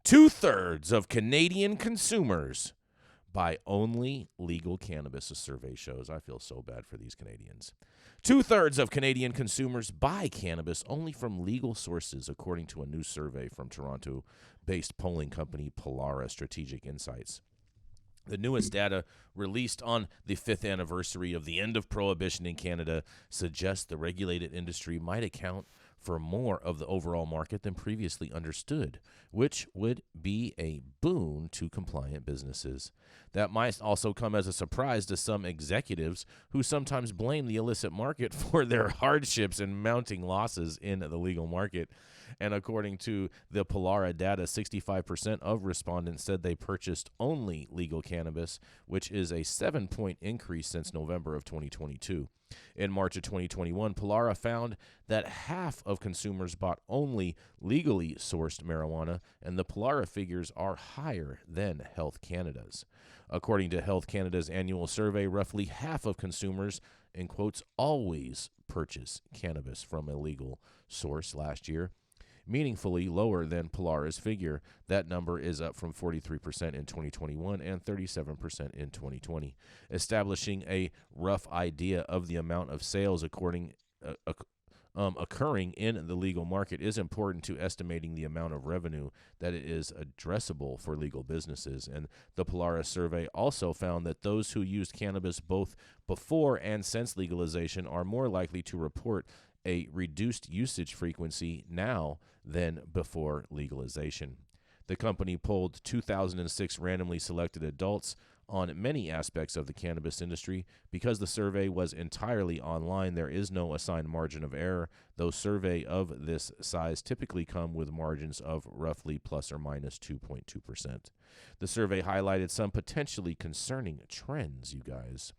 2/3 of Canadian consumers buy only legal cannabis, a survey shows. I feel so bad for these Canadians. 2/3 of Canadian consumers buy cannabis only from legal sources, according to a new survey from Toronto-based polling company Polara Strategic Insights. The newest data released on the 5th anniversary of the end of prohibition in Canada suggests the regulated industry might account for more of the overall market than previously understood, which would be a boon to compliant businesses. That might also come as a surprise to some executives who sometimes blame the illicit market for their hardships and mounting losses in the legal market. And according to the Polara data, 65% of respondents said they purchased only legal cannabis, which is a 7-point increase since November of 2022. In March of 2021, Polara found that half of consumers bought only legally sourced marijuana, and the Polara figures are higher than Health Canada's. According to Health Canada's annual survey, roughly half of consumers, in quotes, always purchase cannabis from a legal source last year, meaningfully lower than Polara's figure. That number is up from 43% in 2021 and 37% in 2020, establishing a rough idea of the amount of sales occurring in the legal market is important to estimating the amount of revenue that is addressable for legal businesses. And the Polara survey also found that those who used cannabis both before and since legalization are more likely to report a reduced usage frequency now than before legalization. The company polled 2,006 randomly selected adults on many aspects of the cannabis industry. Because the survey was entirely online, there is no assigned margin of error, though survey of this size typically come with margins of roughly plus or minus 2.2%. The survey highlighted some potentially concerning trends, you guys.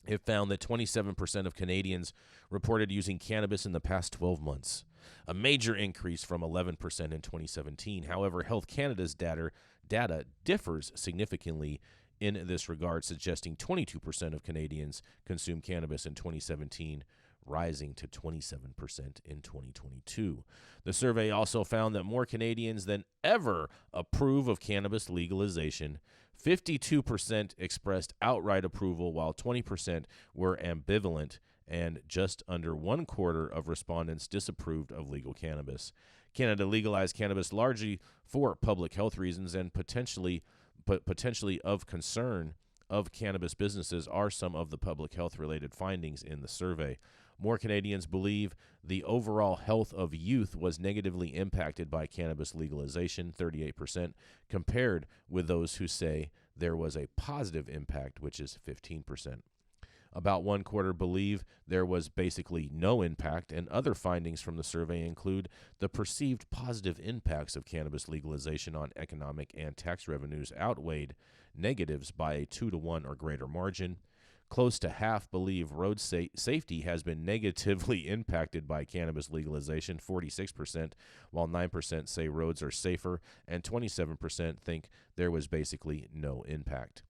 It found that 27% of Canadians reported using cannabis in the past 12 months, a major increase from 11% in 2017. However, Health Canada's data differs significantly in this regard, suggesting 22% of Canadians consumed cannabis in 2017, rising to 27% in 2022. The survey also found that more Canadians than ever approve of cannabis legalization. 52% expressed outright approval, while 20% were ambivalent, and just under 1/4 of respondents disapproved of legal cannabis. Canada legalized cannabis largely for public health reasons, and potentially of concern of cannabis businesses are some of the public health related findings in the survey. More Canadians believe the overall health of youth was negatively impacted by cannabis legalization, 38%, compared with those who say there was a positive impact, which is 15%. About 1/4 believe there was basically no impact, and other findings from the survey include the perceived positive impacts of cannabis legalization on economic and tax revenues outweighed negatives by a 2-to-1 or greater margin. Close to half believe road safety has been negatively impacted by cannabis legalization, 46%, while 9% say roads are safer, and 27% think there was basically no impact.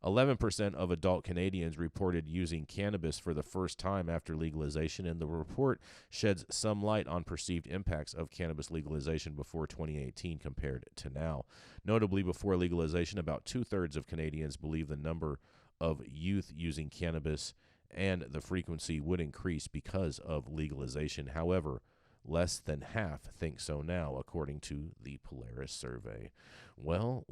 11% of adult Canadians reported using cannabis for the first time after legalization, and the report sheds some light on perceived impacts of cannabis legalization before 2018 compared to now. Notably, before legalization, about 2/3 of Canadians believe the number of youth using cannabis and the frequency would increase because of legalization. However, less than half think so now, according to the Polaris survey. Well,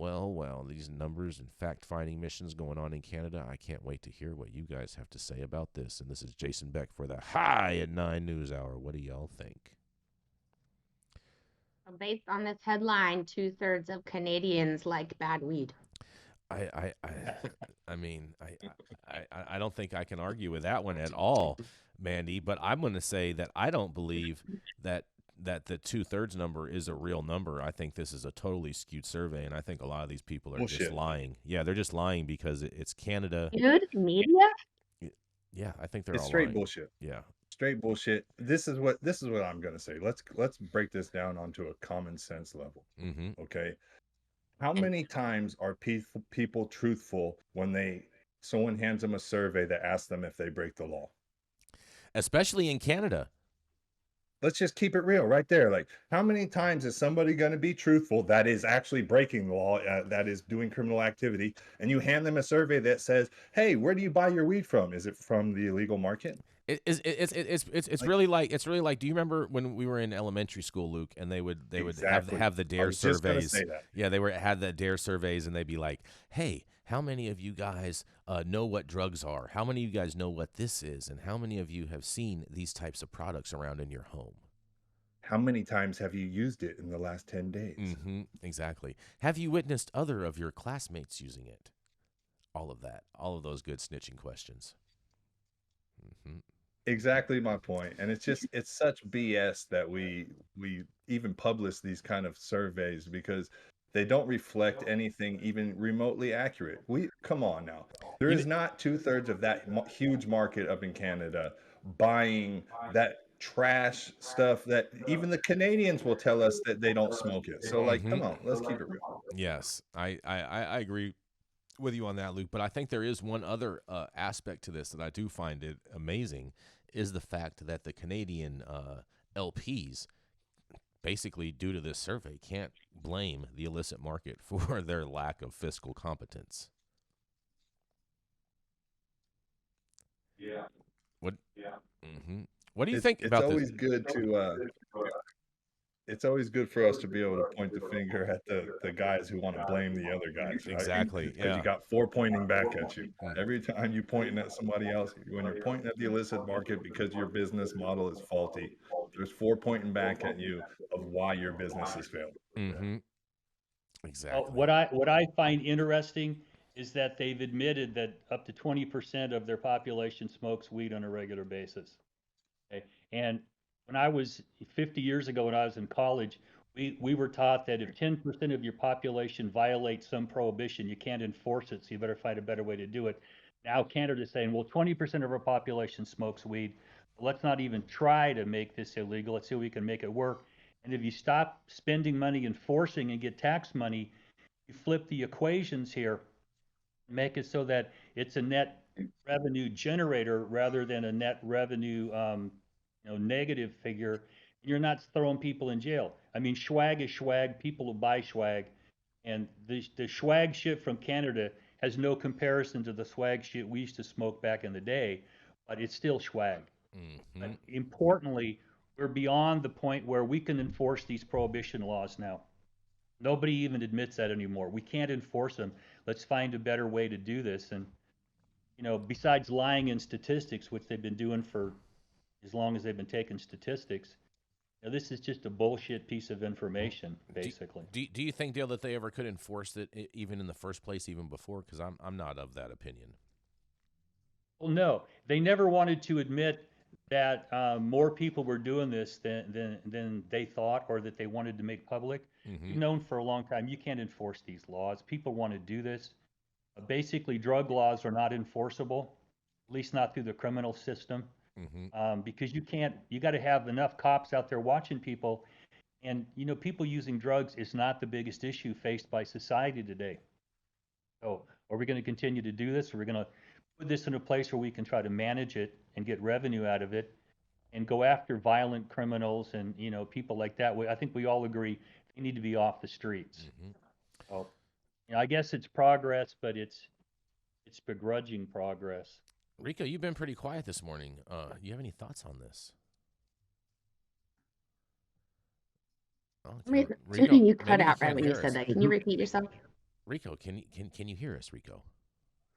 these numbers and fact-finding missions going on in Canada, I can't wait to hear what you guys have to say about this. And this is Jason Beck for the High at 9 News Hour. What do y'all think? Based on this headline, 2/3 of Canadians like bad weed. I mean, I don't think I can argue with that one at all, Mandy. But I'm going to say that I don't believe that the 2/3 number is a real number. I think this is a totally skewed survey, and I think a lot of these people are just lying. Yeah, they're just lying because it's Canada. Dude, media? Yeah, I think they're It's all straight lying. bullshit. Yeah. Straight bullshit. This is what I'm gonna say. Let's break this down onto a common sense level. Mm-hmm. Okay. How many times are people truthful when someone hands them a survey that asks them if they break the law? Especially in Canada. let's just keep it real right there. Like, how many times is somebody going to be truthful that is actually breaking the law, that is doing criminal activity, and you hand them a survey that says, "Hey, where do you buy your weed from? Is it from the illegal market?" It's Like, really like Do you remember when we were in elementary school, Luke, and they would exactly. have the I dare was just going to surveys? say that. Yeah, they had the dare surveys, and they'd be like, "Hey, how many of you guys know what drugs are? How many of you guys know what this is? And how many of you have seen these types of products around in your home?" How many times have you used it in the last 10 days? Exactly. Have you witnessed other of your classmates using it? All of that, all of those good snitching questions. hmm Exactly my point. And it's such BS that we even publish these kind of surveys because they don't reflect anything even remotely accurate. We come on now. There You know, is not two-thirds of that huge market up in Canada buying that trash stuff that even the Canadians will tell us that they don't smoke it. So like, come on, let's keep it real. yes, I agree with you on that, Luke. But I think there is one other aspect to this that I do find it amazing is the fact that the Canadian LPs, basically due to this survey, can't blame the illicit market for their lack of fiscal competence. What? hmm What do you It's think it's about this? always good to it's always good for us to be able to point the finger at the guys who want to blame the other guys, right? Exactly. Because you Yeah. got four pointing back at you. Mm. Every time you pointing at somebody else, when you're pointing at the illicit market because your business model is faulty, there's four pointing back at you of why your business has failed. Mm-hmm. Well, Exactly. what I find interesting is that they've admitted that up to 20% of their population smokes weed on a regular basis. Okay. And when I was 50 years ago, when I was in college, we were taught that if 10% of your population violates some prohibition, you can't enforce it, so you better find a better way to do it. Now Canada's saying, well, 20% of our population smokes weed. Let's not even try to make this illegal. Let's see if we can make it work. And if you stop spending money enforcing and get tax money, you flip the equations here, make it so that it's a net revenue generator rather than a net revenue, negative figure. You're not throwing people in jail. I mean, swag is swag. People will buy swag, and the swag shit from Canada has no comparison to the swag shit we used to smoke back in the day, but it's still swag. Mm-hmm. But importantly, we're beyond the point where we can enforce these prohibition laws now. Nobody even admits that anymore. We can't enforce them. Let's find a better way to do this. And, besides lying in statistics, which they've been doing for as long as they've been taking statistics, this is just a bullshit piece of information, Do, basically. do you think, Dale, that they ever could enforce it even in the first place, even before? Because I'm not of that opinion. Well, no, they never wanted to admit that more people were doing this than they thought or that they wanted to make public. We've Mm-hmm. known for a long time you can't enforce these laws. People want to do this. Basically, drug laws are not enforceable, at least not through the criminal system, Mm-hmm. because you got to have enough cops out there watching people. And, people using drugs is not the biggest issue faced by society today. So, are we going to continue to do this? Are we going to put this in a place where we can try to manage it and get revenue out of it and go after violent criminals and, people like that? I think we all agree they need to be off the streets. Mm-hmm. So, I guess it's progress, but it's begrudging progress. Rico, you've been pretty quiet this morning. You have any thoughts on this? Oh, For some reason, Rico, you cut maybe he out right can't when you hear said us. that. Can you repeat yourself? Rico, can you hear us, Rico?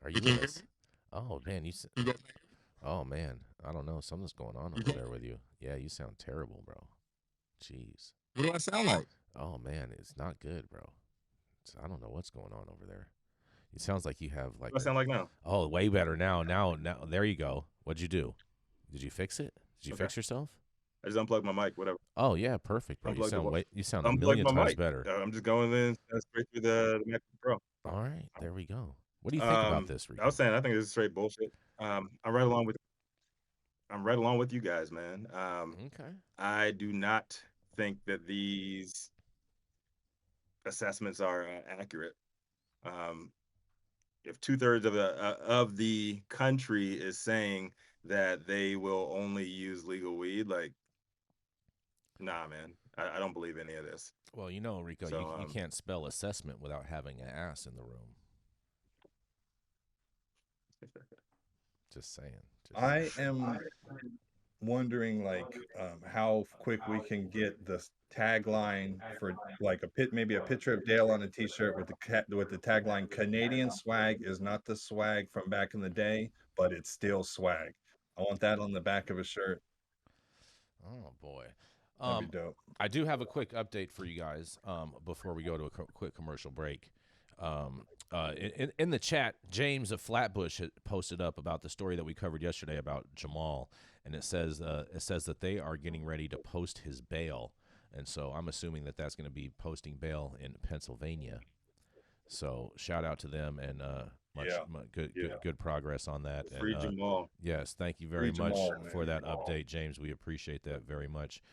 Are you with us? Oh man, oh man, I don't know. Something's going on over there with you. Yeah, you sound terrible, bro. Jeez. What do I sound like? Oh man, it's not good, bro. I don't know what's going on over there. It sounds like you have like What do I sound like now? oh, way better now. Now, there you go. What'd you do? Did you fix it? Did you Okay. fix yourself? I just unplugged my mic, whatever. Oh yeah, perfect, bro. You sound a Unplugged million my times mic. better. I'm just going in straight through the MacBook Pro. All right, there we go. What do you think about this, I Rico? was saying I think this is straight bullshit. I'm right along with you guys, man. Okay. I do not think that these assessments are accurate. Um, if 2/3 of the country is saying that they will only use legal weed, like Nah, man, I don't believe any of this. Well, you know, Rico, So, you can't spell assessment without having an ass in the room. Just saying. Just I saying. am wondering like how quick we can get the tagline for like maybe a picture of Dale on a t-shirt with the tagline "Canadian swag is not the swag from back in the day, but it's still swag." I want that on the back of a shirt. Oh boy. That'd be dope. I do have a quick update for you guys before we go to a quick commercial break. In the chat, James of Flatbush had posted up about the story that we covered yesterday about Jamal, and it says that they are getting ready to post his bail, and so I'm assuming that that's going to be posting bail in Pennsylvania. So shout out to them and good progress on that. Free And Jamal. yes, thank you Free very much Jamal, for man. that update, James. We appreciate that very much.